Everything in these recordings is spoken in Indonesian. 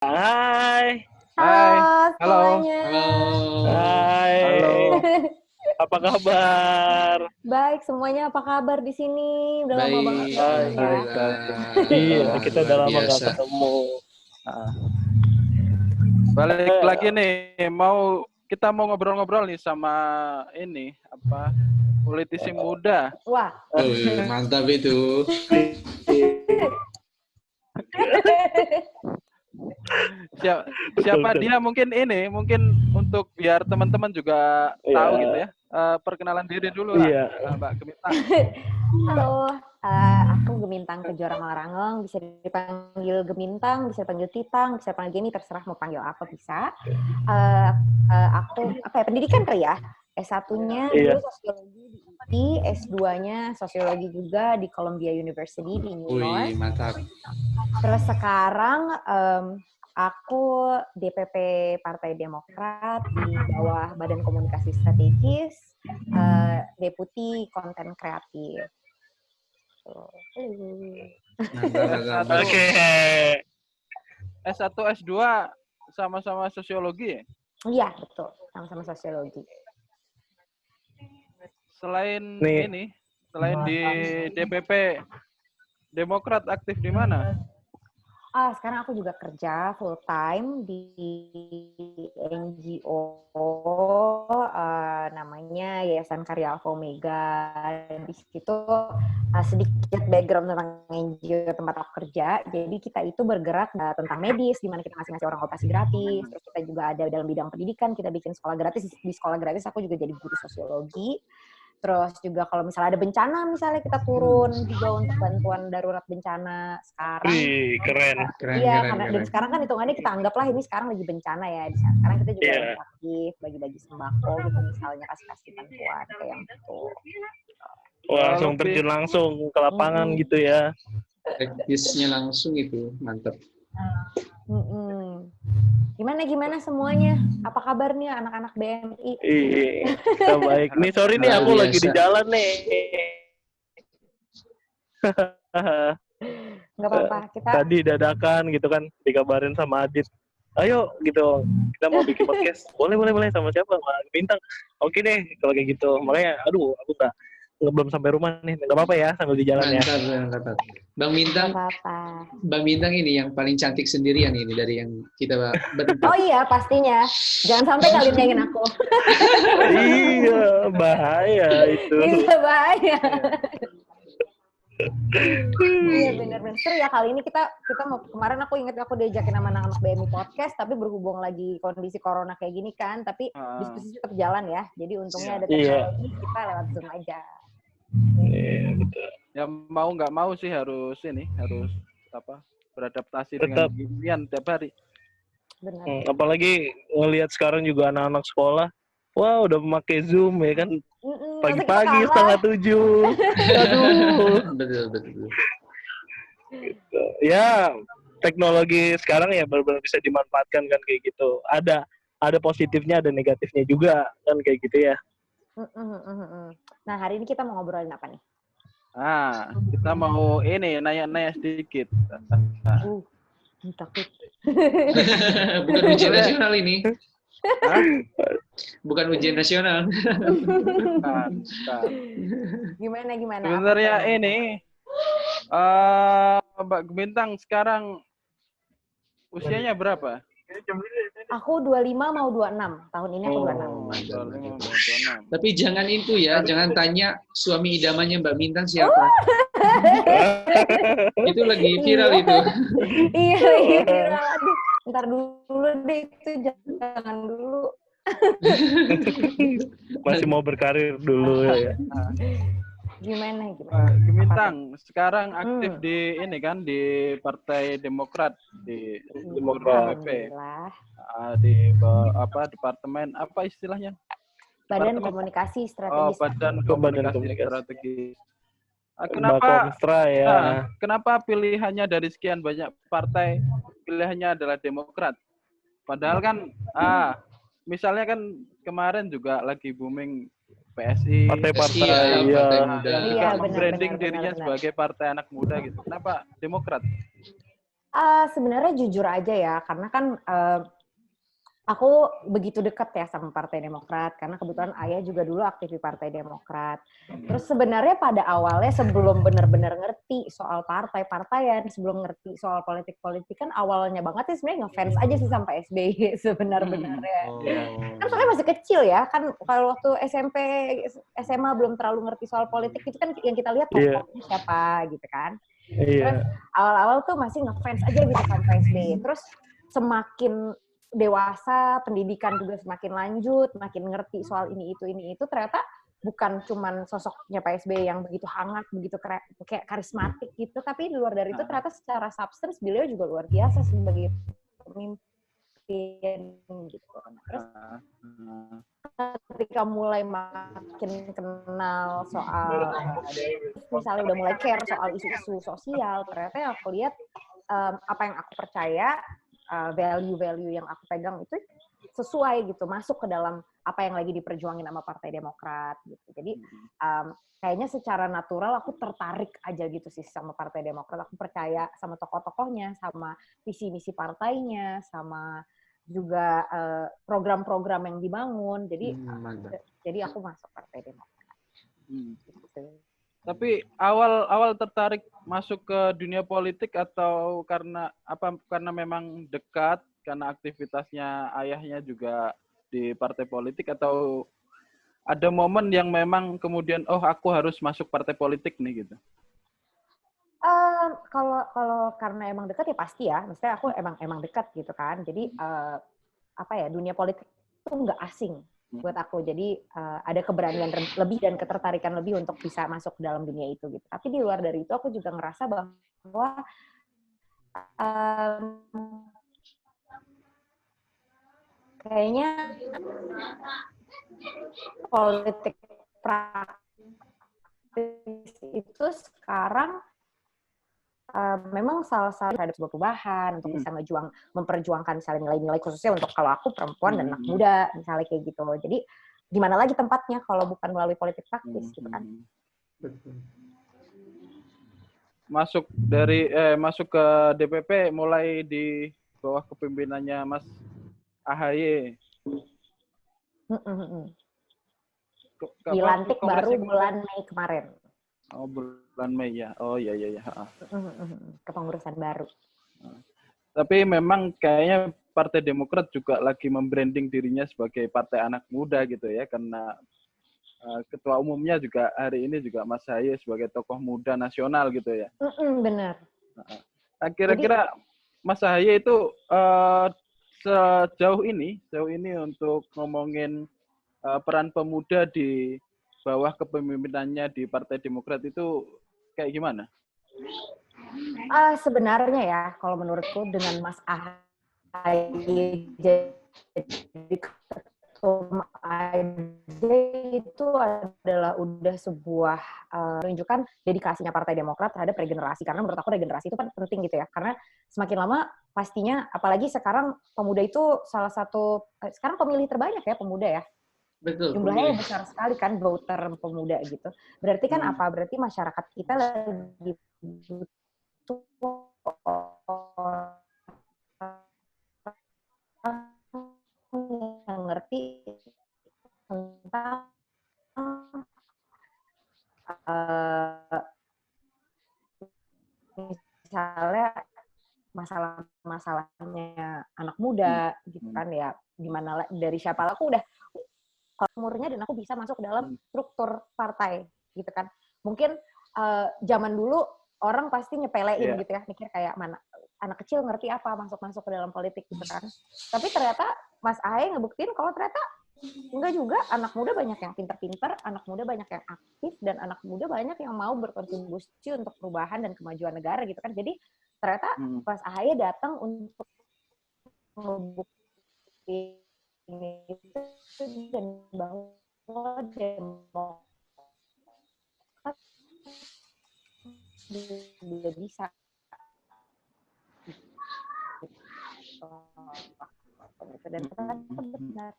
Hai. Hai. Halo Semuanya. Halo. Hai. Halo. Apa kabar? Baik, semuanya apa kabar di sini? Udah lama banget Baik, nggak ketemu ya. alhamdulillah. Iya, kita udah Luar lama nggak biasa. ketemu. Balik lagi nih, kita mau ngobrol-ngobrol nih sama politisi muda. Wah. Mantap itu. Siapa dia mungkin untuk biar teman-teman juga tahu gitu ya. Perkenalan diri dulu lah, Mbak Gemintang. Halo, aku Gemintang Kejora Malarangeng, bisa dipanggil Gemintang, bisa dipanggil Titang, bisa dipanggil Geni, terserah mau panggil apa bisa. Aku pendidikan kali ya. S1-nya dulu sosiologi di UI, S2-nya sosiologi juga di Columbia University di New York. Wih, mantap. Terus sekarang aku DPP Partai Demokrat di bawah Badan Komunikasi Strategis, Deputi Konten Kreatif. Oke. S1, S2 sama-sama sosiologi ya? Iya, betul. Sama-sama sosiologi. Selain di DPP Demokrat aktif di mana? Sekarang aku juga kerja full time di NGO namanya Yayasan Karya Alfa Omega. Di situ sedikit background tentang NGO tempat aku kerja. Jadi kita itu bergerak tentang medis, di mana kita ngasih orang operasi gratis. Terus kita juga ada dalam bidang pendidikan, kita bikin sekolah gratis. Di sekolah gratis aku juga jadi guru sosiologi. Terus juga kalau misalnya ada bencana, misalnya kita turun juga untuk bantuan darurat bencana sekarang. Keren. Iya, karena dan sekarang kan hitungannya kita anggaplah ini sekarang lagi bencana ya. Sekarang kita juga lagi aktif, bagi-bagi sembako gitu misalnya, kasih bantuan kayak yang itu. Wah, langsung terjun langsung ke lapangan gitu ya. Teknisnya langsung itu, mantap. Gimana semuanya? Apa kabar nih anak-anak BMI? Kita baik. Nih sorry nih aku lagi di jalan nih. Nggak apa-apa. Tadi dadakan gitu kan dikabarin sama Adit. Ayo gitu, kita mau bikin podcast. Boleh sama siapa? Sama Bintang. Oke deh kalau kayak gitu. Makanya aku belum sampai rumah nih. Nggak apa-apa ya sambil di jalan ya. Mantap. Bang Bintang ini yang paling cantik sendirian ini dari yang kita berempat. Oh iya, pastinya. Jangan sampai kalian nengin aku. Iya, bahaya itu. Iya, bahaya. Iya benar-benar seru ya kali ini kita mau, kemarin aku ingat aku diajakin sama anak-anak BMI podcast tapi berhubung lagi kondisi corona kayak gini kan, tapi diskusi tetap jalan ya, jadi untungnya ada teknologi, kita lewat Zoom aja. Iya betul. Ya mau nggak mau sih harus beradaptasi dengan ginian tiap hari. Benar. Apalagi ngelihat sekarang juga anak-anak sekolah, wah udah memakai Zoom ya kan. Pagi-pagi 6:30. Aduh. Betul. Gitu. Ya, teknologi sekarang ya benar-benar bisa dimanfaatkan kan kayak gitu. Ada positifnya, ada negatifnya juga kan kayak gitu ya. Nah, hari ini kita mau ngobrolin apa nih? Kita mau nanya-nanya sedikit. Takut. Bukan ujian nasional ini. Bukan ujian nasional. Gimana? Sebenarnya Mbak Gemintang sekarang usianya berapa? Aku 25 mau 26. Tahun ini aku 26. Tapi jangan itu ya, jangan tanya suami idamannya Mbak Bintang siapa. Itu lagi viral itu. Iya, lagi viral. Aduh, ntar dulu deh itu, jangan dulu. Masih mau berkarir dulu ya. Gimana? Gemintang sekarang aktif di di Partai Demokrat di DPP. Di departemen apa istilahnya? Badan Komunikasi Strategis. Badan Komunikasi Strategis. Kenapa pilihannya dari sekian banyak partai pilihannya adalah Demokrat? Padahal kan misalnya kan kemarin juga lagi booming PSI, partai muda, juga branding dirinya sebagai partai anak muda gitu. Kenapa Demokrat? Sebenarnya jujur aja ya, karena kan aku begitu dekat ya sama Partai Demokrat, karena kebetulan ayah juga dulu aktif di Partai Demokrat. Terus sebenarnya pada awalnya sebelum benar-benar ngerti soal partai-partaian, sebelum ngerti soal politik-politik, kan awalnya banget sih sebenarnya ngefans aja sih sampai SBY sebenar-benarnya. Kan soalnya masih kecil ya, kan kalau waktu SMP, SMA belum terlalu ngerti soal politik, itu kan yang kita lihat Iya. tokohnya siapa gitu kan. Iya. Terus awal-awal tuh masih ngefans aja gitu sama SBY. Terus semakin dewasa, pendidikan juga semakin lanjut, makin ngerti soal ini itu, ternyata bukan cuman sosoknya Pak SBY yang begitu hangat, begitu kayak karismatik gitu, tapi di luar dari itu ternyata secara substance beliau juga luar biasa sebagai pemimpin gitu. Terus ketika mulai makin kenal soal misalnya udah mulai care soal isu-isu sosial, ternyata yang aku lihat apa yang aku percaya, value-value yang aku pegang itu sesuai gitu, masuk ke dalam apa yang lagi diperjuangin sama Partai Demokrat gitu. Jadi kayaknya secara natural aku tertarik aja gitu sih sama Partai Demokrat. Aku percaya sama tokoh-tokohnya, sama visi misi partainya, sama juga program-program yang dibangun. Jadi aku masuk Partai Demokrat. Gitu. Tapi awal tertarik masuk ke dunia politik atau karena memang dekat, karena aktivitasnya ayahnya juga di partai politik, atau ada momen yang memang kemudian aku harus masuk partai politik nih gitu? Kalau karena emang dekat ya pasti ya, maksudnya aku emang dekat gitu kan. Jadi dunia politik itu nggak asing buat aku. Jadi ada keberanian lebih dan ketertarikan lebih untuk bisa masuk ke dalam dunia itu gitu. Tapi di luar dari itu aku juga ngerasa bahwa kayaknya politik praktis itu sekarang memang salah satu terhadap sebuah perubahan untuk bisa memperjuangkan misalnya nilai-nilai, khususnya untuk kalau aku perempuan dan anak muda misalnya kayak gitu. Jadi gimana lagi tempatnya kalau bukan melalui politik praktis gitu kan? Masuk ke DPP mulai di bawah kepemimpinannya Mas AHY. Dilantik baru bulan Mei kemarin. Oh, bulan Mei ya. Oh iya. Kepengurusan baru. Tapi memang kayaknya Partai Demokrat juga lagi membranding dirinya sebagai partai anak muda gitu ya, karena ketua umumnya juga hari ini juga Mas Ahaye sebagai tokoh muda nasional gitu ya. Benar. Nah, kira-kira Mas Ahaye itu sejauh ini untuk ngomongin peran pemuda di bawah kepemimpinannya di Partai Demokrat itu kayak gimana? Sebenarnya ya, kalau menurutku dengan Mas Ahaye jadi ketum aja itu adalah udah sebuah menunjukkan dedikasinya Partai Demokrat terhadap regenerasi. Karena menurut aku regenerasi itu kan penting gitu ya. Karena semakin lama pastinya, apalagi sekarang pemuda itu salah satu, sekarang pemilih terbanyak ya pemuda ya. Betul. Jumlahnya besar sekali kan voter pemuda gitu. Berarti kan apa? Berarti masyarakat kita lagi butuh yang ngerti tentang misalnya masalah-masalahnya anak muda gitu kan ya, dimana dari siapa aku udah umurnya dan aku bisa masuk ke dalam struktur partai gitu kan. Mungkin zaman dulu orang pasti nyepelein gitu ya, mikir kayak mana anak kecil ngerti apa masuk ke dalam politik gitu kan. Tapi ternyata Mas Ahaye ngebuktiin kalau ternyata enggak juga, anak muda banyak yang pinter-pinter, anak muda banyak yang aktif, dan anak muda banyak yang mau berkontribusi untuk perubahan dan kemajuan negara gitu kan. Jadi ternyata Mas Ahaye datang untuk ngebuktiin itu dan bahwa demokrat juga bisa. Dan ternyata benar.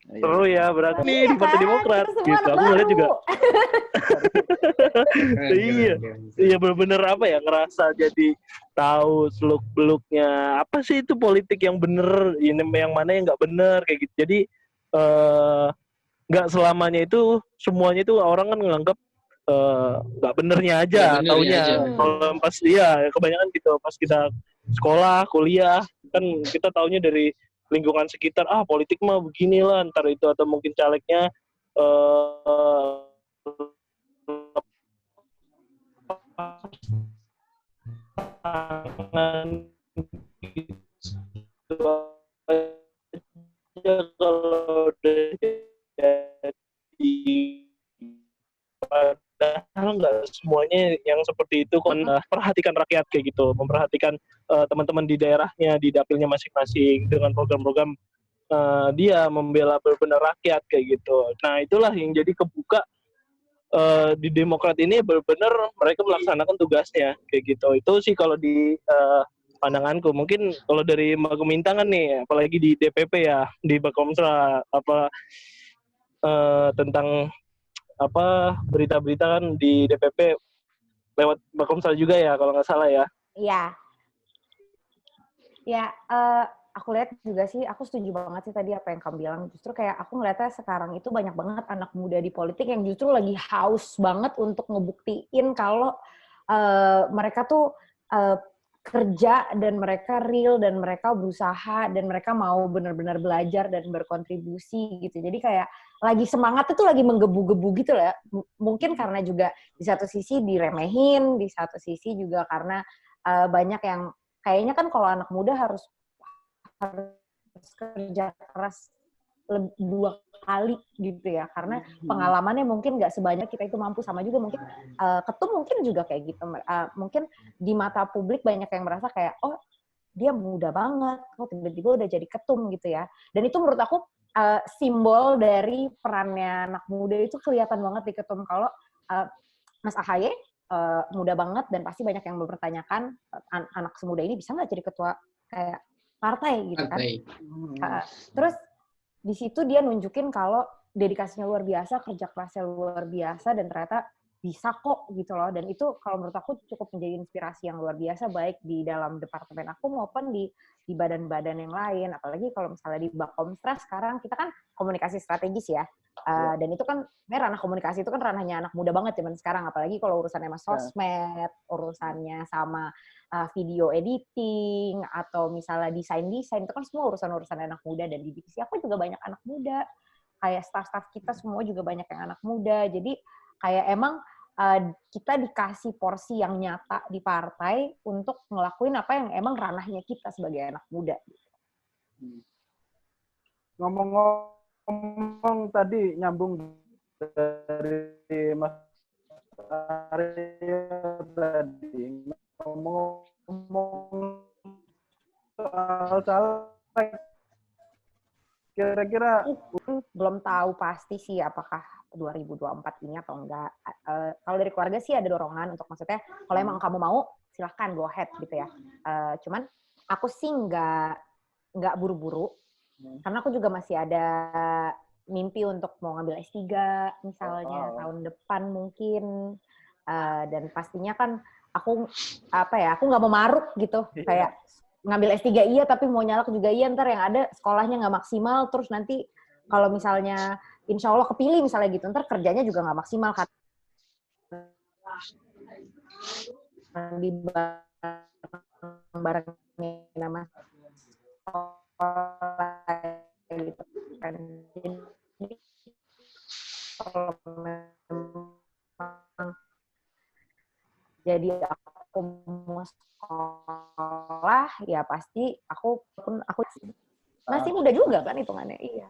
Seru ya berarti nih di Partai kan? Demokrat Kita semua gitu. anak Aku ngeliat baru. juga. Keren, Iya. keren. Iya bener-bener apa ya, ngerasa jadi tahu seluk-beluknya apa sih itu politik yang bener, ini yang mana yang nggak bener kayak gitu. Jadi nggak selamanya itu semuanya itu orang kan nganggap nggak benernya aja Nggak benernya taunya. aja. Kalau pas kebanyakan gitu pas kita sekolah kuliah kan kita taunya dari lingkungan sekitar, politik mah beginilah, ntar itu atau mungkin calegnya pasangan gitu aja. Kalau udah jadi, padahal nggak semuanya yang seperti itu kan. Perhatikan rakyat kayak gitu, memperhatikan teman-teman di daerahnya, di dapilnya masing-masing dengan program-program dia membela benar-benar rakyat kayak gitu. Nah itulah yang jadi kebuka di Demokrat ini benar-benar mereka melaksanakan tugasnya kayak gitu. Itu sih kalau di pandanganku. Mungkin kalau dari Mbak Gumintangan nih, apalagi di DPP ya, di Bakomsra apa tentang apa berita-berita kan di DPP lewat Bakomsra juga ya kalau nggak salah ya. Iya. Ya, aku lihat juga sih, aku setuju banget sih tadi apa yang kamu bilang. Justru kayak aku ngeliatnya sekarang itu banyak banget anak muda di politik yang justru lagi haus banget untuk ngebuktiin kalau mereka tuh kerja dan mereka real dan mereka berusaha dan mereka mau benar-benar belajar dan berkontribusi gitu. Jadi kayak lagi semangat itu lagi menggebu-gebu gitu lah. Mungkin karena juga di satu sisi diremehin, di satu sisi juga karena banyak yang kayaknya kan kalau anak muda harus kerja keras 2 kali gitu ya, karena pengalamannya mungkin nggak sebanyak kita itu mampu. Sama juga mungkin ketum mungkin juga kayak gitu. Mungkin di mata publik banyak yang merasa kayak, oh dia muda banget, oh tiba-tiba udah jadi ketum gitu ya. Dan itu menurut aku simbol dari perannya anak muda itu kelihatan banget di ketum. Kalau Mas AHY muda banget dan pasti banyak yang mempertanyakan anak semuda ini bisa nggak jadi ketua kayak partai gitu kan. Terus di situ dia nunjukin kalau dedikasinya luar biasa, kerja kerasnya luar biasa, dan ternyata bisa kok gitu loh. Dan itu kalau menurut aku cukup menjadi inspirasi yang luar biasa, baik di dalam departemen aku maupun di badan-badan yang lain. Apalagi kalau misalnya di Bakomstra sekarang kita kan komunikasi strategis ya. Dan itu kan ranah komunikasi itu kan ranahnya anak muda banget zaman sekarang. Apalagi kalau urusannya sama sosmed, urusannya sama video editing, atau misalnya desain-desain, itu kan semua urusan-urusan anak muda. Dan di divisi aku juga banyak anak muda. Kayak staff-staff kita semua juga banyak yang anak muda. Jadi kayak emang kita dikasih porsi yang nyata di partai untuk ngelakuin apa yang emang ranahnya kita sebagai anak muda. Ngomong-ngomong tadi nyambung dari Mas Aryo tadi, ngomong soal kira-kira belum tahu pasti sih apakah 2024 ini atau enggak. Kalau dari keluarga sih ada dorongan untuk, maksudnya kalau emang kamu mau silahkan go ahead gitu ya. Cuman aku sih nggak buru-buru, karena aku juga masih ada mimpi untuk mau ngambil S3 misalnya tahun depan mungkin. Dan pastinya kan aku nggak mau maruk gitu, kayak ngambil S3 iya tapi mau nyalak juga iya, ntar yang ada sekolahnya nggak maksimal, terus nanti kalau misalnya insya Allah kepilih misalnya gitu, ntar kerjanya juga nggak maksimal kan. Di bareng-barengnya nama sekolah gitu kan. Jadi kalau memang jadi aku mau sekolah ya pasti aku masih muda juga kan hitungannya. Iya.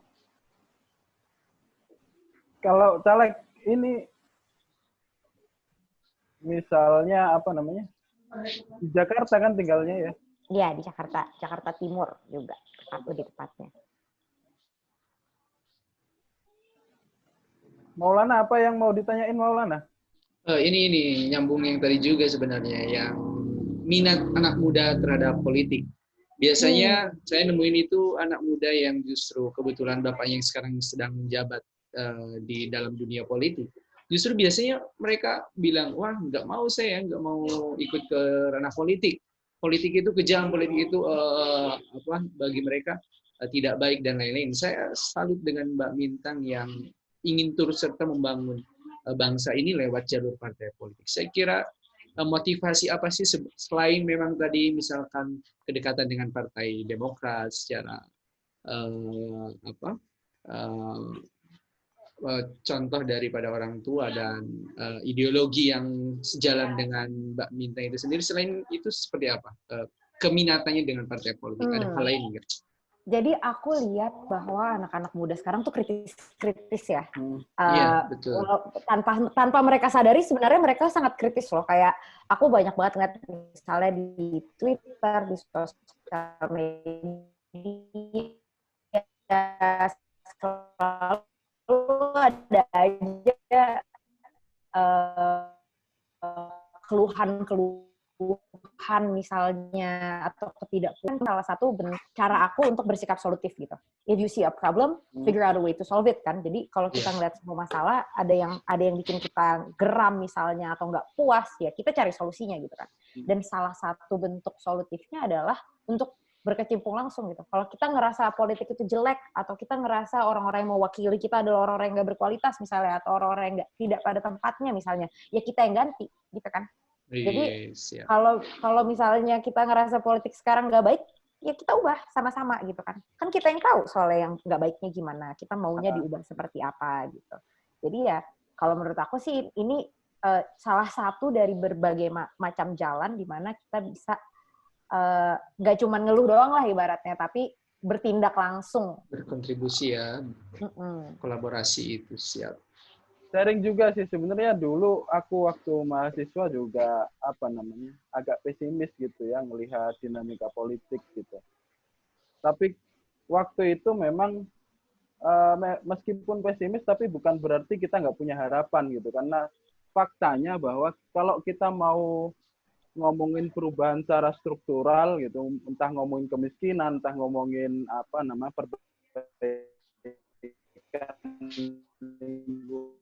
kalau caleg ini misalnya apa namanya? Di Jakarta kan tinggalnya ya. Iya, di Jakarta Timur juga lebih tepatnya. Maulana, apa yang mau ditanyain Maulana? Ini nyambung yang tadi juga sebenarnya, yang minat anak muda terhadap politik. Biasanya saya nemuin itu anak muda yang justru kebetulan bapaknya yang sekarang sedang menjabat di dalam dunia politik. Justru biasanya mereka bilang, wah nggak mau saya, nggak mau ikut ke ranah politik. Politik itu kejam, politik itu bagi mereka tidak baik dan lain-lain. Saya salut dengan Mbak Mintang yang ingin turut serta membangun bangsa ini lewat jalur partai politik. Saya kira motivasi apa sih selain memang tadi misalkan kedekatan dengan Partai Demokrat secara contoh daripada orang tua dan ideologi yang sejalan dengan Mbak Minta itu sendiri, selain itu seperti apa keminatannya dengan partai politik? Ada hal lain nggak? Jadi aku lihat bahwa anak-anak muda sekarang tuh kritis ya. Iya, betul. Tanpa mereka sadari sebenarnya mereka sangat kritis loh. Kayak aku banyak banget ngeliat misalnya di Twitter, di sosial media, selalu ada aja keluhan misalnya atau ketidakpuasan. Salah satu cara aku untuk bersikap solutif gitu. If you see a problem, figure out a way to solve it kan. Jadi kalau kita ngeliat semua masalah, ada yang bikin kita geram misalnya atau nggak puas, ya kita cari solusinya gitu kan. Dan salah satu bentuk solutifnya adalah untuk berkecimpung langsung gitu. Kalau kita ngerasa politik itu jelek atau kita ngerasa orang-orang yang mewakili kita adalah orang-orang yang nggak berkualitas misalnya atau orang-orang yang tidak pada tempatnya misalnya, ya kita yang ganti gitu kan. Jadi kalau misalnya kita ngerasa politik sekarang nggak baik, ya kita ubah sama-sama gitu kan. Kan kita yang tahu soalnya yang nggak baiknya gimana, kita maunya diubah seperti apa gitu. Jadi ya kalau menurut aku sih ini salah satu dari berbagai macam jalan di mana kita bisa nggak cuma ngeluh doang lah ibaratnya, tapi bertindak langsung. Berkontribusi ya, kolaborasi itu siap. Sharing juga sih sebenarnya dulu aku waktu mahasiswa juga agak pesimis gitu ya melihat dinamika politik gitu. Tapi waktu itu memang meskipun pesimis tapi bukan berarti kita nggak punya harapan gitu, karena faktanya bahwa kalau kita mau ngomongin perubahan secara struktural gitu, entah ngomongin kemiskinan, entah ngomongin perbaikan lingkungan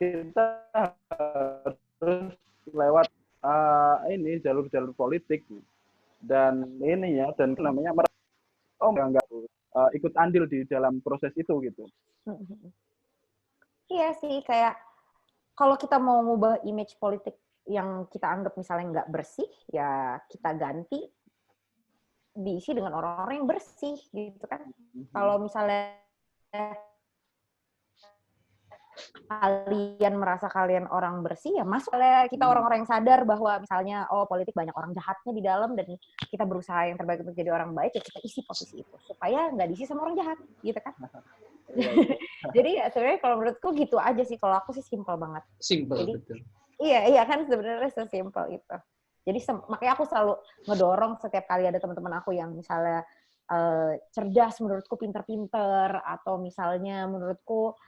kita harus lewat jalur-jalur politik dan ini ya, dan namanya nggak ikut andil di dalam proses itu gitu. Iya sih, kayak kalau kita mau ngubah image politik yang kita anggap misalnya nggak bersih, ya kita ganti diisi dengan orang-orang yang bersih gitu kan. Kalau misalnya kalian merasa kalian orang bersih, ya masuk kita orang-orang yang sadar bahwa misalnya politik banyak orang jahatnya di dalam dan kita berusaha yang terbaik untuk jadi orang baik, ya kita isi posisi itu supaya nggak diisi sama orang jahat gitu kan. Jadi ya sebenarnya kalau menurutku gitu aja sih, kalau aku sih simpel banget. Jadi, betul. Iya kan sebenarnya sesimpel itu. Jadi makanya aku selalu ngedorong setiap kali ada teman-teman aku yang misalnya cerdas, menurutku pinter-pinter, atau misalnya menurutku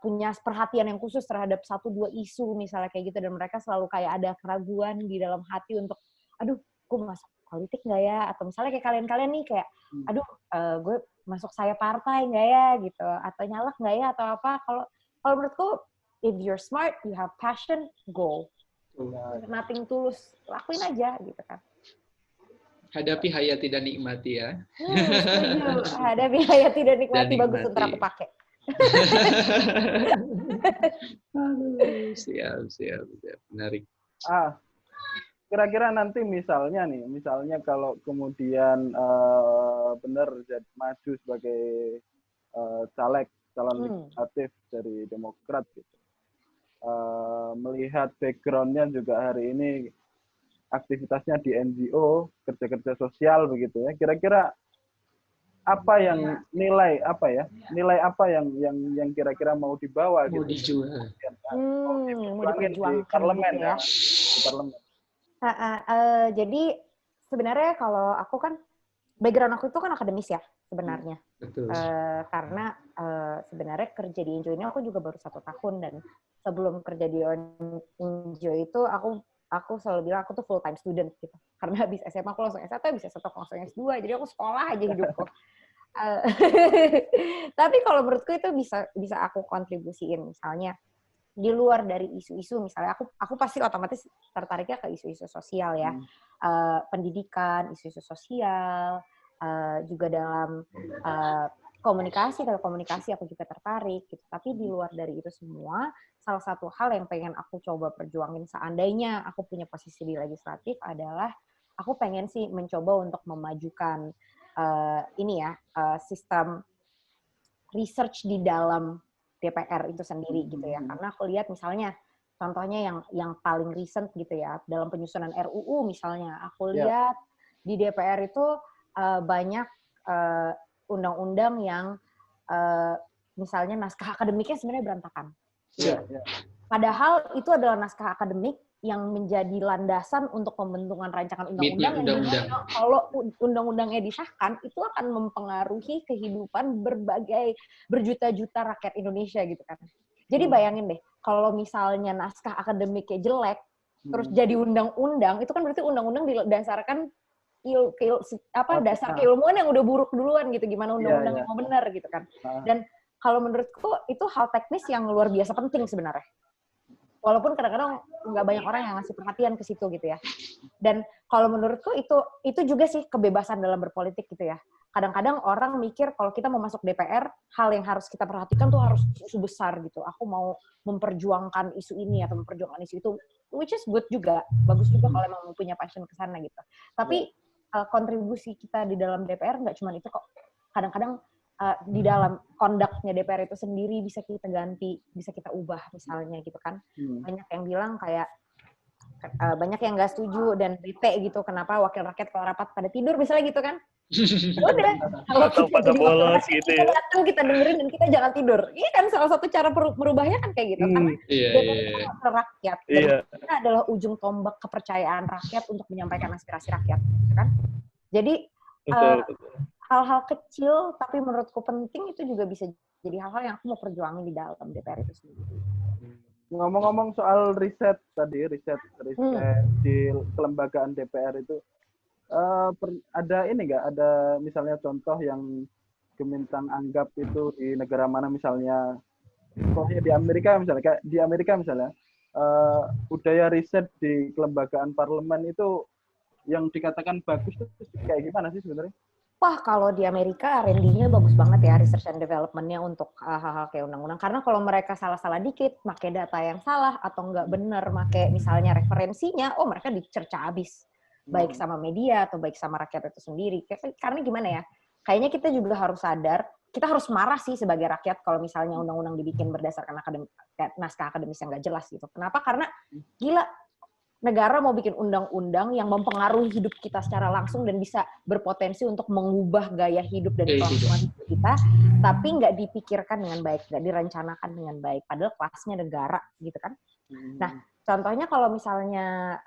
punya perhatian yang khusus terhadap 1-2 isu misalnya kayak gitu, dan mereka selalu kayak ada keraguan di dalam hati untuk aduh gue masuk politik nggak ya, atau misalnya kayak kalian nih kayak aduh gue masuk saya partai nggak ya gitu, atau nyalek nggak ya atau apa. Kalau menurutku if you're smart, you have passion, go. Nothing tulus, lakuin aja gitu kan. Hadapi hayati dan nikmati ya. Setuju. Hadapi hayati dan nikmati. Bagus untuk aku pakai. Siap. Menarik. Kira-kira nanti misalnya kalau kemudian benar maju sebagai calon legislatif dari Demokrat gitu. Melihat background-nya juga hari ini aktivitasnya di NGO, kerja-kerja sosial begitu ya. Kira-kira apa yang nilai apa yang kira-kira mau dibawa mau gitu. Mau diperjuangkan di parlemen gitu ya. Di parlemen. Jadi sebenarnya kalau aku kan background aku itu kan akademis ya sebenarnya. Betul. Karena sebenarnya kerja di NGO ini aku juga baru 1 tahun, dan sebelum kerja di NGO itu aku selalu bilang aku tuh full time student gitu. Karena habis SMA aku langsung S1, habis S1 aku langsung S2, jadi aku sekolah aja hidupku. Tapi kalau menurutku itu bisa aku kontribusiin, misalnya di luar dari isu-isu, misalnya aku pasti otomatis tertariknya ke isu-isu sosial ya, pendidikan, isu-isu sosial, juga dalam komunikasi aku juga tertarik gitu. Tapi di luar dari itu semua, salah satu hal yang pengen aku coba perjuangin seandainya aku punya posisi di legislatif adalah aku pengen sih mencoba untuk memajukan sistem research di dalam DPR itu sendiri gitu ya. Karena aku lihat misalnya contohnya yang paling recent gitu ya, dalam penyusunan RUU misalnya, aku lihat di DPR itu banyak undang-undang yang misalnya naskah akademiknya sebenarnya berantakan. Padahal itu adalah naskah akademik yang menjadi landasan untuk pembentukan rancangan undang-undang yang kalau undang-undangnya disahkan itu akan mempengaruhi kehidupan berjuta-juta rakyat Indonesia gitu kan. Jadi bayangin deh, kalau misalnya naskah akademiknya jelek, terus jadi undang-undang, itu kan berarti undang-undang didasarkan dasar keilmuan yang udah buruk duluan gitu, gimana undang-undang yang mau benar gitu kan. Dan kalau menurutku itu hal teknis yang luar biasa penting sebenarnya. Walaupun kadang-kadang nggak banyak orang yang ngasih perhatian ke situ gitu ya. Dan kalau menurutku itu juga sih kebebasan dalam berpolitik gitu ya. Kadang-kadang orang mikir kalau kita mau masuk DPR, hal yang harus kita perhatikan tuh harus isu besar gitu. Aku mau memperjuangkan isu ini atau memperjuangkan isu itu, which is good juga. Bagus juga kalau emang punya passion ke sana gitu. Tapi kontribusi kita di dalam DPR nggak cuma itu kok. Kadang-kadang di dalam konduknya DPR itu sendiri bisa kita ganti, bisa kita ubah misalnya gitu kan. Banyak yang bilang kayak banyak yang nggak setuju dan bete gitu, kenapa wakil rakyat kalau rapat pada tidur misalnya gitu kan. Udah, kalau kita pada jadi bolos wakil rakyat, gitu kita ya. datang, kita dengerin dan kita jangan tidur. Iya kan salah satu cara merubahnya kan kayak gitu. Karena DPR itu wakil rakyat dan kita adalah ujung tombak kepercayaan rakyat untuk menyampaikan aspirasi rakyat, gitu kan. Jadi hal-hal kecil tapi menurutku penting itu juga bisa jadi hal-hal yang aku mau perjuangin di dalam DPR itu sendiri. Ngomong-ngomong soal riset tadi, riset di kelembagaan DPR itu, ada ini nggak? Ada misalnya contoh yang Gemintang anggap itu di negara mana misalnya, contohnya di Amerika misalnya, kayak di Amerika misalnya, budaya riset di kelembagaan parlemen itu yang dikatakan bagus itu kayak gimana sih sebenarnya? Wah, kalau di Amerika R&D-nya bagus banget ya, research and development-nya untuk hal-hal kayak undang-undang. Karena kalau mereka salah-salah dikit, pakai data yang salah, atau nggak benar, pakai misalnya referensinya, mereka dicerca habis. Baik sama media, atau baik sama rakyat itu sendiri. Karena gimana ya, kayaknya kita juga harus sadar, kita harus marah sih sebagai rakyat kalau misalnya undang-undang dibikin berdasarkan naskah akademis yang nggak jelas gitu. Kenapa? Karena gila, negara mau bikin undang-undang yang mempengaruhi hidup kita secara langsung dan bisa berpotensi untuk mengubah gaya hidup dan kelangsungan hidup kita, tapi nggak dipikirkan dengan baik, nggak direncanakan dengan baik. Padahal kelasnya negara, gitu kan. Nah, contohnya kalau misalnya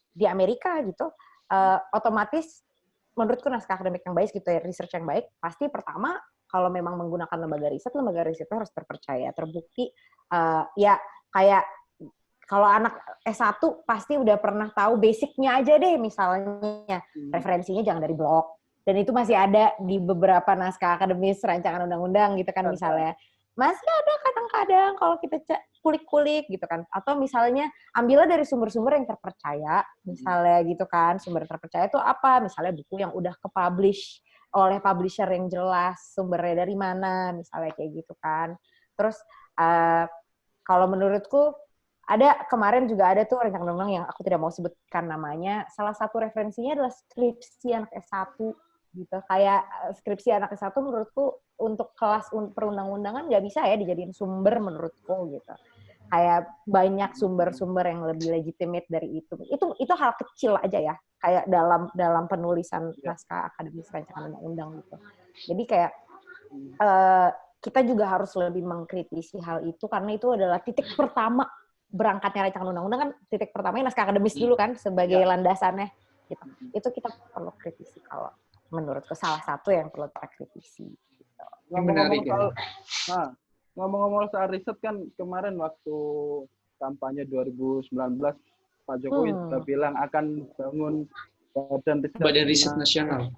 di Amerika gitu, otomatis menurutku naskah akademik yang baik gitu ya, research yang baik, pasti pertama kalau memang menggunakan lembaga riset itu harus terpercaya, terbukti, ya kayak kalau anak S1 pasti udah pernah tahu basicnya aja deh, misalnya referensinya jangan dari blog. Dan itu masih ada di beberapa naskah akademis rancangan undang-undang gitu kan misalnya. Masih ada kadang-kadang kalau kita kulik-kulik gitu kan. Atau misalnya ambillah dari sumber-sumber yang terpercaya, misalnya gitu kan. Sumber terpercaya itu apa? Misalnya buku yang udah ke-publish oleh publisher yang jelas, sumbernya dari mana, misalnya kayak gitu kan. Terus kalau menurutku kemarin juga ada tuh rancangan undang-undang yang aku tidak mau sebutkan namanya. Salah satu referensinya adalah skripsi anak S1 gitu. Kayak skripsi anak S1 menurutku untuk kelas perundang-undangan nggak bisa ya dijadiin sumber menurutku gitu. Kayak banyak sumber-sumber yang lebih legitimate dari itu. Itu hal kecil aja ya. Kayak dalam penulisan naskah akademis rancangan undang-undang gitu. Jadi kayak kita juga harus lebih mengkritisi hal itu karena itu adalah titik pertama berangkatnya rancangan undang-undang kan, titik pertamanya naskah akademis dulu kan sebagai landasannya. gitu. Itu kita perlu kritisi kalau menurutku salah satu yang perlu kita kritisi. Gitu. Menarik ya. Ngomong-ngomong soal riset kan kemarin waktu kampanye 2019 Pak Jokowi juga bilang akan bangun Badan Riset Nasional.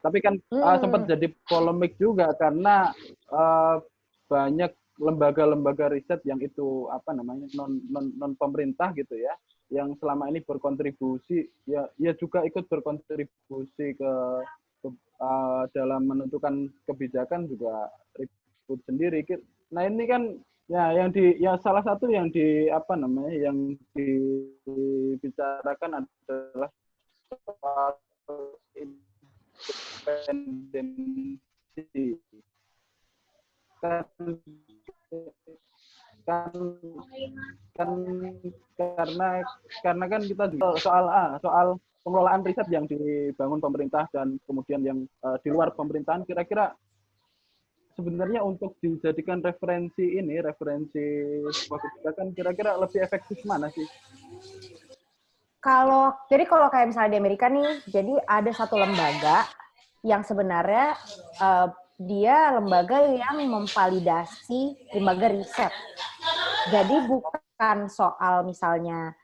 Tapi kan sempat jadi polemik juga karena banyak lembaga-lembaga riset yang itu non pemerintah gitu ya, yang selama ini berkontribusi ya juga ikut berkontribusi ke dalam menentukan kebijakan juga ribut sendiri. Nah ini kan ya salah satu yang yang dibicarakan adalah soal independensi. Karena kan kita juga soal pengelolaan riset yang dibangun pemerintah dan kemudian yang di luar pemerintahan, kira-kira sebenarnya untuk dijadikan referensi kebijakan, kira-kira lebih efektif mana sih? Jadi kalau kayak misalnya di Amerika nih, jadi ada satu lembaga yang sebenarnya dia lembaga yang memvalidasi lembaga riset. Jadi bukan soal misalnya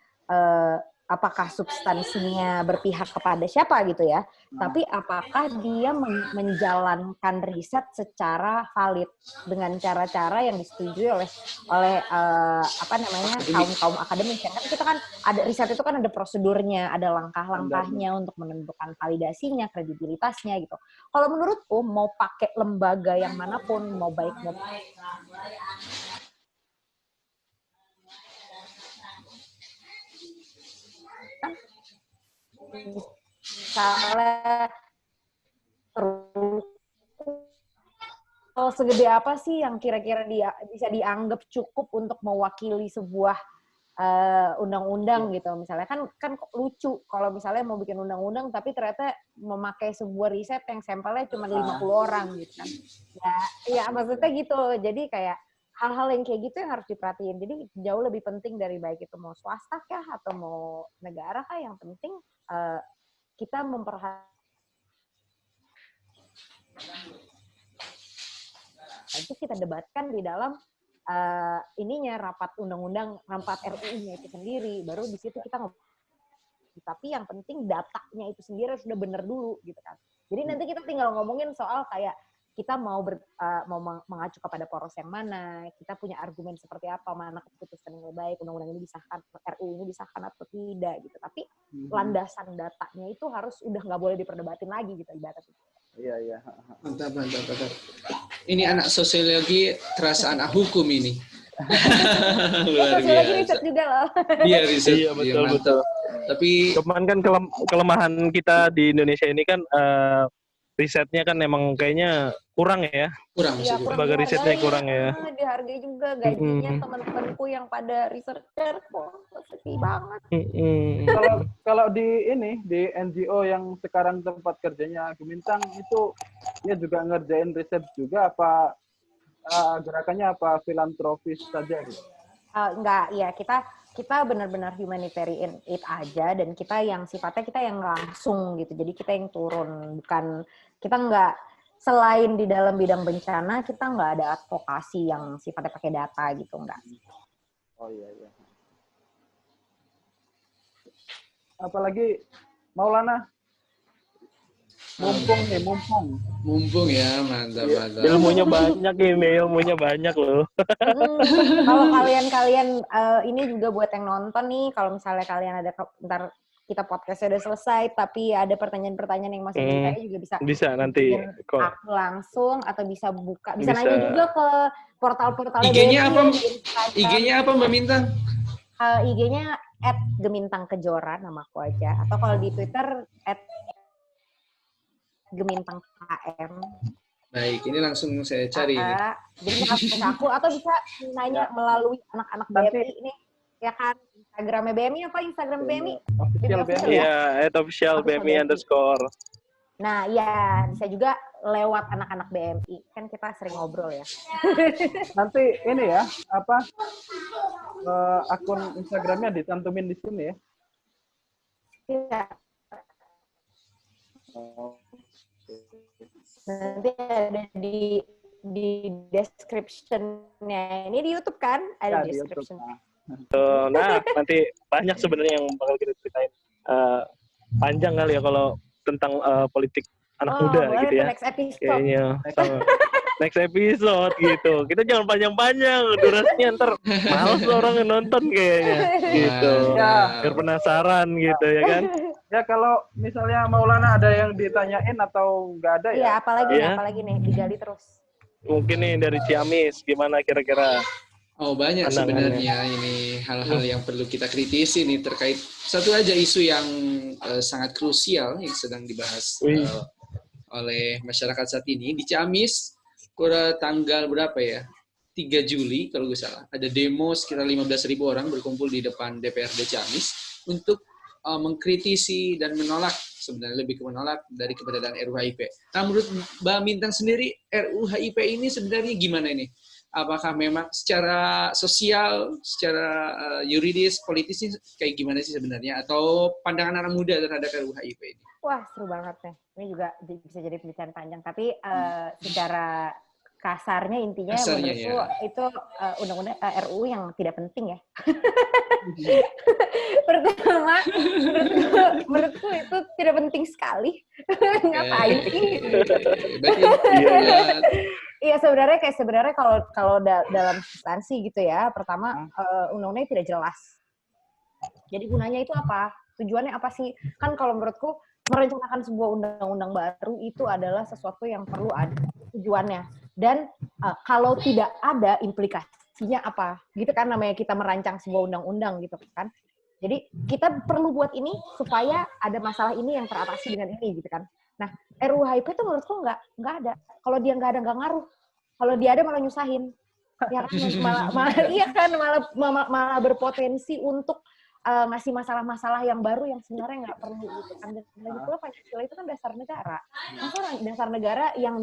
apakah substansinya berpihak kepada siapa gitu ya, tapi apakah dia menjalankan riset secara valid dengan cara-cara yang disetujui oleh kaum akademis. Karena kita kan ada riset itu kan ada prosedurnya, ada langkah-langkahnya untuk menentukan validasinya, kredibilitasnya gitu. Kalau menurutku mau pakai lembaga yang manapun, mau baik mau misalnya segede apa sih yang kira-kira dia bisa dianggap cukup untuk mewakili sebuah undang-undang gitu. Misalnya kan lucu kalau misalnya mau bikin undang-undang tapi ternyata memakai sebuah riset yang sampelnya cuma 50 orang gitu kan. Ya maksudnya gitu. Jadi kayak hal-hal yang kayak gitu yang harus diperhatiin. Jadi jauh lebih penting dari baik itu mau swasta kah atau mau negara kah, yang penting kita memperhatikan itu kita debatkan di dalam rapat undang-undang, rapat RUU-nya itu sendiri, baru di situ kita ngobrol. Tapi yang penting datanya itu sendiri sudah benar dulu gitu kan. Jadi nanti kita tinggal ngomongin soal kayak kita mau mengacu kepada poros yang mana, kita punya argumen seperti apa, mana keputusan yang lebih baik, undang-undang ini disahkan, RUU ini disahkan atau tidak gitu. Tapi landasan datanya itu harus udah nggak boleh diperdebatin lagi gitu ibaratnya. Iya. Mantap. Ini anak sosiologi terasa anak hukum ini. Luar biasa. Riset juga loh. Iya, riset. Iya, betul. Tapi cuman kan kelemahan kita di Indonesia ini kan risetnya kan emang kayaknya kurang ya. Kurang. Lembaga risetnya kurang ya. Dihargai juga gajinya teman-temanku yang pada researcher kok sedih banget. Kalau di NGO yang sekarang tempat kerjanya Gemintang itu dia juga ngerjain riset juga apa gerakannya apa filantropis saja gitu? Enggak, ya kita benar-benar humanitarian aid aja, dan kita yang sifatnya kita yang langsung gitu. Jadi kita yang turun, bukan kita enggak, selain di dalam bidang bencana kita enggak ada advokasi yang sifatnya pakai data gitu, enggak. Oh iya. Apalagi Maulana mumpung ya, mantap. ilmunya banyak loh. Kalau kalian ini juga buat yang nonton nih, kalau misalnya kalian ada ntar kita podcastnya udah selesai tapi ada pertanyaan-pertanyaan yang masih ditanya juga bisa nanti aku langsung, atau bisa nanya juga ke portal-portal IG-nya apa Mbak Mintang? IG-nya @gemintangkejora, namaku aja, atau kalau di Twitter @gemintangkm. Baik, ini langsung saya cari. Jadi langsung aku, atau bisa nanya melalui anak-anak BMI ini, ya kan? Instagramnya BMI apa? Instagram BMI? Official BMI. Iya, @official BMI _. Nah, ya bisa juga lewat anak-anak BMI. Kan kita sering ngobrol ya. Nanti ini ya, akun Instagramnya dicantumin di sini ya. Ya, nanti ada di description-nya. Ini di YouTube kan? Ya, Ada di YouTube. description. Nah, nanti banyak sebenarnya yang bakal kita ceritain. Panjang kali ya kalau tentang politik anak muda boleh gitu tuh ya. next episode. Kayaknya next episode gitu. Kita jangan panjang-panjang, durasinya ntar males orang yang nonton kayaknya gitu. Ya. Biar penasaran gitu ya kan. Ya kalau misalnya Maulana ada yang ditanyain atau nggak ada Iya, ya? apalagi nih, digali terus. Mungkin nih dari Ciamis gimana kira-kira? Oh, banyak Pandangannya. sebenarnya ini hal-hal yang perlu kita kritisi nih terkait satu aja isu yang sangat krusial yang sedang dibahas oleh masyarakat saat ini di Ciamis. Pada tanggal berapa ya? 3 Juli kalau gue salah. Ada demo sekitar 15.000 orang berkumpul di depan DPRD Ciamis untuk mengkritisi dan menolak, sebenarnya lebih ke menolak dari keberadaan RUU HIP. Nah, menurut Mbak Mintang sendiri, RUU HIP ini sebenarnya gimana ini? Apakah memang secara sosial, secara yuridis, politis ini kayak gimana sih sebenarnya? Atau pandangan anak muda terhadap RUU HIP ini? Wah, seru banget nih. Ini juga bisa jadi pembicaraan panjang. Tapi secara kasarnya intinya menurutku itu undang-undang RUU yang tidak penting ya. Pertama, menurutku itu tidak penting sekali. Ngapain sih? Iya, sebenarnya kalau dalam substansi gitu ya, pertama undang-undangnya tidak jelas. Jadi gunanya itu apa? Tujuannya apa sih? Kan kalau menurutku merencanakan sebuah undang-undang baru itu adalah sesuatu yang perlu ada tujuannya. Dan kalau tidak ada implikasinya apa? Gitu kan namanya kita merancang sebuah undang-undang gitu kan. Jadi kita perlu buat ini supaya ada masalah ini yang teratasi dengan ini gitu kan. Nah, RUU HIP itu menurutku nggak ada. Kalau dia nggak ada nggak ngaruh. Kalau dia ada malah nyusahin. Ya kan malah berpotensi untuk ngasih masalah-masalah yang baru yang sebenarnya nggak perlu gitu kan. Dan lagi pula Pancasila itu kan dasar negara. Masa dasar negara yang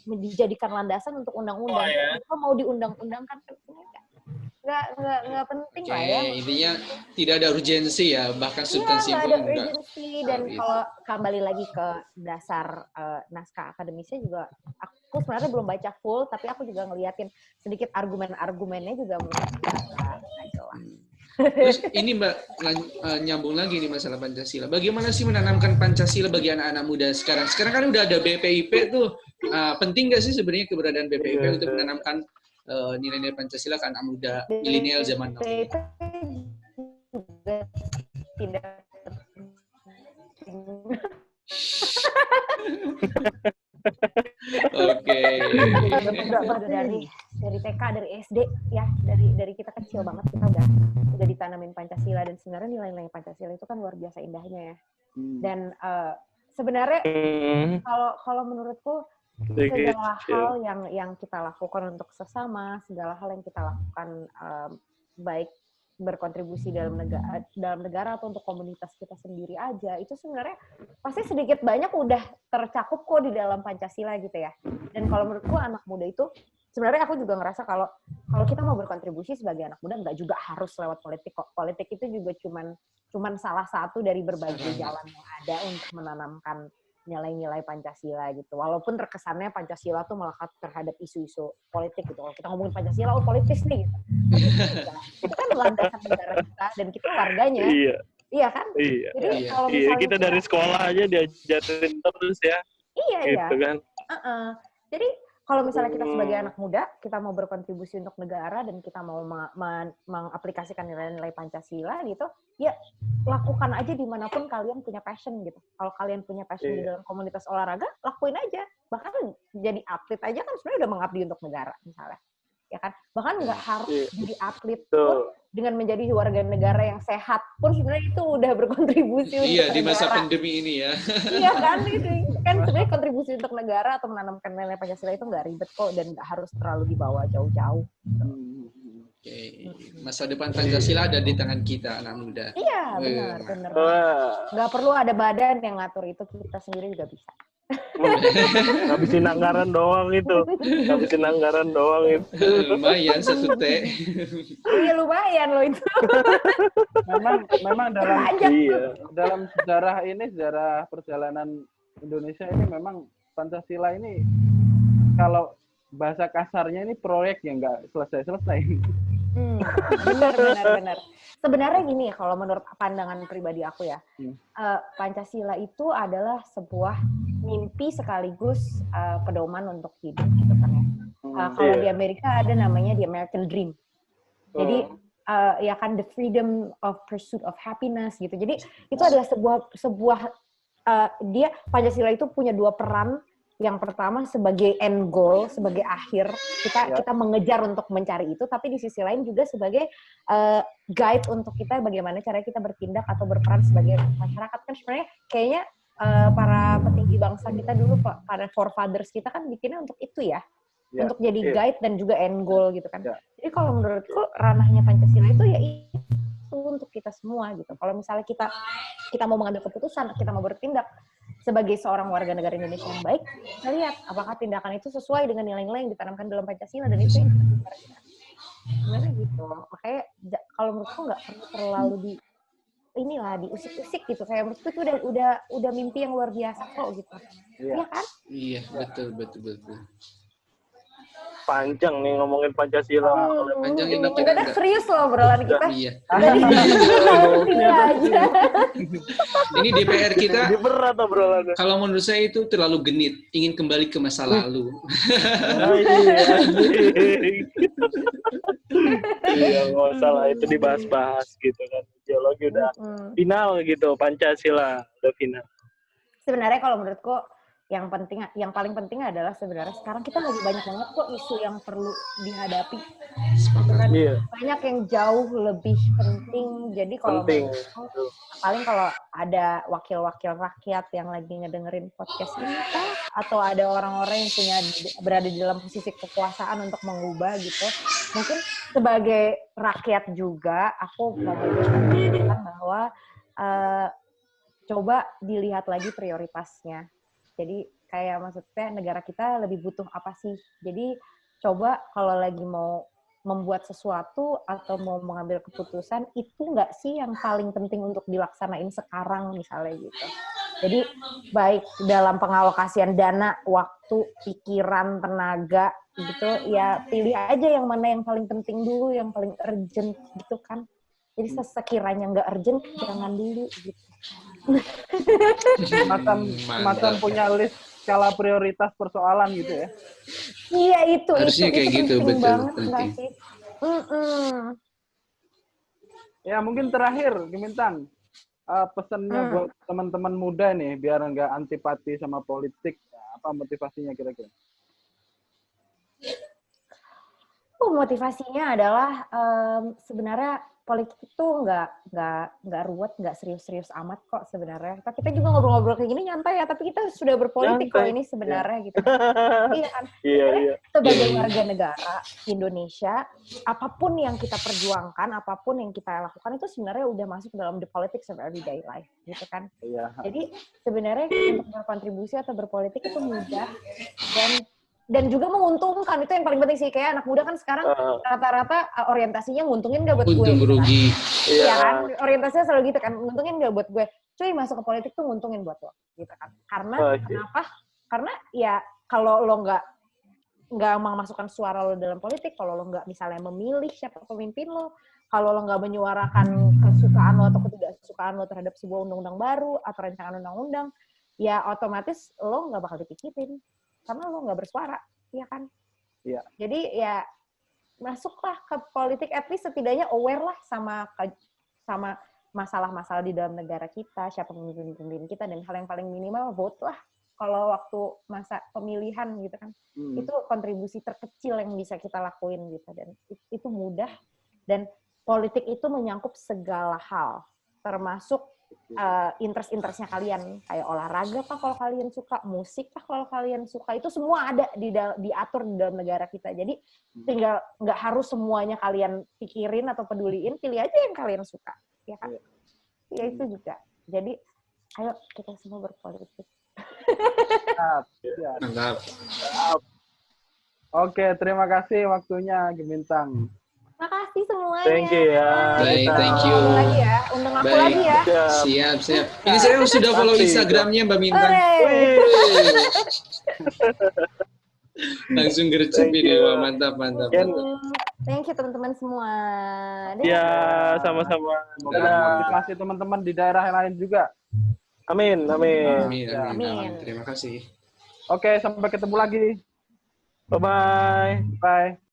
dijadikan landasan untuk undang-undang. Kalau mau diundang-undangkan nggak penting lah ya. Intinya tidak ada urgensi ya, bahkan substansi pun enggak. Urgensi. Dan kalau kembali lagi ke dasar naskah akademisnya juga, aku sebenarnya belum baca full, tapi aku juga ngeliatin sedikit argumen-argumennya juga nggak jelas. Terus ini Mbak, nyambung lagi nih masalah Pancasila. Bagaimana sih menanamkan Pancasila bagi anak-anak muda sekarang? Sekarang kan udah ada BPIP tuh. Penting nggak sih sebenarnya keberadaan BPIP untuk menanamkan nilai-nilai Pancasila ke anak muda milenial zaman now? Tidak Oke. Dari TK, dari SD ya, dari kita kecil banget kita udah ditanamin Pancasila, dan sebenarnya nilai-nilai Pancasila itu kan luar biasa indahnya ya. Dan sebenarnya kalau menurutku segala hal yang kita lakukan untuk sesama, segala hal yang kita lakukan baik berkontribusi dalam negara atau untuk komunitas kita sendiri aja, itu sebenarnya pasti sedikit banyak udah tercakup kok di dalam Pancasila gitu ya. Dan kalau menurutku anak muda itu, sebenarnya aku juga ngerasa kalau kita mau berkontribusi sebagai anak muda nggak juga harus lewat politik kok. Politik itu juga cuman salah satu dari berbagai jalan yang ada untuk menanamkan nilai-nilai Pancasila gitu. Walaupun terkesannya Pancasila tuh melekat terhadap isu-isu politik gitu. Kalau kita ngomongin Pancasila, politis nih gitu. Itu kan landasan negara kita dan kita warganya. Iya kan? Iya. Jadi kalau misalnya kita dari sekolah aja diajarin terus ya. Iya, gitu kan. Jadi kalau misalnya kita sebagai anak muda, kita mau berkontribusi untuk negara dan kita mau mengaplikasikan nilai-nilai Pancasila gitu, ya lakukan aja dimanapun kalian punya passion gitu. Kalau kalian punya passion di dalam komunitas olahraga, lakuin aja. Bahkan jadi atlet aja kan sebenarnya udah mengabdi untuk negara misalnya. Ya kan? Bahkan nggak harus jadi atlet pun, dengan menjadi warga negara yang sehat pun sebenarnya itu udah berkontribusi untuk negara. Di masa pandemi ini ya. Iya kan, gitu kan sebenarnya kontribusi untuk negara atau menanamkan nilai Pancasila itu nggak ribet kok, dan nggak harus terlalu dibawa jauh-jauh. Oke. Masa depan Pancasila ada di tangan kita anak muda. Iya, benar. Nggak perlu ada badan yang ngatur itu, kita sendiri juga bisa. Ngabisin anggaran doang itu. Ngabisin anggaran doang itu. Lumayan 1 T. Iya lumayan loh itu. Memang dalam Pajak. Iya. dalam sejarah perjalanan Indonesia ini memang Pancasila ini kalau bahasa kasarnya ini proyek yang nggak selesai-selesai. Benar. Sebenarnya gini, kalau menurut pandangan pribadi aku ya, Pancasila itu adalah sebuah mimpi sekaligus pedoman untuk hidup, gitu kan ya. Kalau di Amerika ada namanya the American Dream. Jadi ya kan the freedom of pursuit of happiness gitu. Jadi itu adalah sebuah dia Pancasila itu punya 2 peran. Yang pertama sebagai end goal, sebagai akhir kita mengejar untuk mencari itu, tapi di sisi lain juga sebagai guide untuk kita bagaimana cara kita bertindak atau berperan sebagai masyarakat. Kan sebenarnya kayaknya para petinggi bangsa kita dulu, para forefathers kita kan bikinnya untuk itu ya, untuk jadi guide dan juga end goal gitu kan. Jadi kalau menurutku ranahnya Pancasila itu ya itu untuk kita semua gitu. Kalau misalnya kita mau mengambil keputusan, kita mau bertindak sebagai seorang warga negara Indonesia yang baik, kita lihat apakah tindakan itu sesuai dengan nilai-nilai yang ditanamkan dalam Pancasila, dan itu yang kita sebenarnya gitu. Makanya kalau menurutku nggak perlu terlalu diusik-usik gitu. Kayak menurutku itu udah mimpi yang luar biasa kok gitu. Iya kan? Iya, betul. Panjang nih ngomongin Pancasila. Panjang ini Mendadak serius loh obrolan kita. Iya. Tadi aja. Ini DPR kita. Jadi berat obrolannya. Kalau menurut saya itu terlalu genit, ingin kembali ke masa lalu. Iya, nggak usah lah itu dibahas-bahas gitu kan. Ideologi udah final gitu, Pancasila udah final. Sebenarnya kalau menurutku yang paling penting adalah sebenarnya sekarang kita lagi banyak banget kok isu yang perlu dihadapi. Banyak yang jauh lebih penting. Jadi kalau paling kalau ada wakil-wakil rakyat yang lagi ngedengerin podcast ini atau ada orang-orang yang berada di dalam posisi kekuasaan untuk mengubah gitu, mungkin sebagai rakyat juga aku mau mengatakan bahwa coba dilihat lagi prioritasnya. Jadi kayak maksudnya negara kita lebih butuh apa sih? Jadi coba kalau lagi mau membuat sesuatu atau mau mengambil keputusan, itu nggak sih yang paling penting untuk dilaksanain sekarang misalnya gitu. Jadi baik dalam pengalokasian dana, waktu, pikiran, tenaga gitu, ya pilih aja yang mana yang paling penting dulu, yang paling urgent gitu kan. Jadi sekiranya nggak urgent, jangan dulu gitu. Macam punya list skala prioritas persoalan gitu ya. Iya itu kayak gitu, penting betul, banget penting. nggak sih? Ya mungkin terakhir Gemintang, pesannya buat teman-teman muda nih biar nggak antipati sama politik, apa motivasinya kira-kira? Motivasinya adalah sebenarnya politik itu nggak ruwet, nggak serius-serius amat kok sebenarnya. Kita juga ngobrol-ngobrol kayak gini nyantai ya, tapi kita sudah berpolitik kok ini sebenarnya gitu. Iya kan? Iya. Sebagai warga negara Indonesia, apapun yang kita perjuangkan, apapun yang kita lakukan itu sebenarnya udah masuk dalam the politics of everyday life, gitu kan? Iya. Jadi sebenarnya untuk berkontribusi atau berpolitik itu mudah dan juga menguntungkan. Itu yang paling penting sih. Kayak anak muda kan sekarang rata-rata orientasinya nguntungin gak buat gue. Untung rugi. Iya kan? Orientasinya selalu gitu kan. Nguntungin gak buat gue. Cuy, masuk ke politik tuh nguntungin buat lo. Gitu kan. Karena kenapa? Karena ya kalau lo nggak memasukkan suara lo dalam politik, kalau lo nggak misalnya memilih siapa pemimpin lo, kalau lo nggak menyuarakan kesukaan lo atau ketidaksukaan lo terhadap sebuah undang-undang baru atau rancangan undang-undang, ya otomatis lo nggak bakal dipikirin. Karena lo nggak bersuara, ya kan? Iya. Jadi ya masuklah ke politik, at least setidaknya aware lah sama masalah-masalah di dalam negara kita, siapa pemimpin kita, dan hal yang paling minimal vote lah. Kalau waktu masa pemilihan gitu kan, itu kontribusi terkecil yang bisa kita lakuin gitu, dan itu mudah. Dan politik itu menyangkup segala hal, termasuk interest-interestnya kalian, kayak olahraga kah kalau kalian suka, musik kah kalau kalian suka, itu semua ada diatur di dalam negara kita. Jadi tinggal nggak harus semuanya kalian pikirin atau peduliin, pilih aja yang kalian suka, ya kan? Ya itu juga. Jadi ayo kita semua berpolitik. Siap, siap. Mantap. Oke, terima kasih waktunya Gemintang. Makasih semuanya. Thank you ya. Baik, thank you. Undang lagi ya. Undang aku Baik. lagi ya. Siap, siap. Ini saya sudah follow Pasti. Instagramnya Mbak Mintang. Hore. Langsung gercep Thank ini. you. Wah, mantap, mantap. Ken. mantap. Thank you teman-teman semua. Ya, sama-sama. Semoga Dadah. motivasi teman-teman di daerah yang lain juga. Amin, amin. Amin, amin, Amin. amin. Terima kasih. Oke, sampai ketemu lagi. Bye-bye. Bye.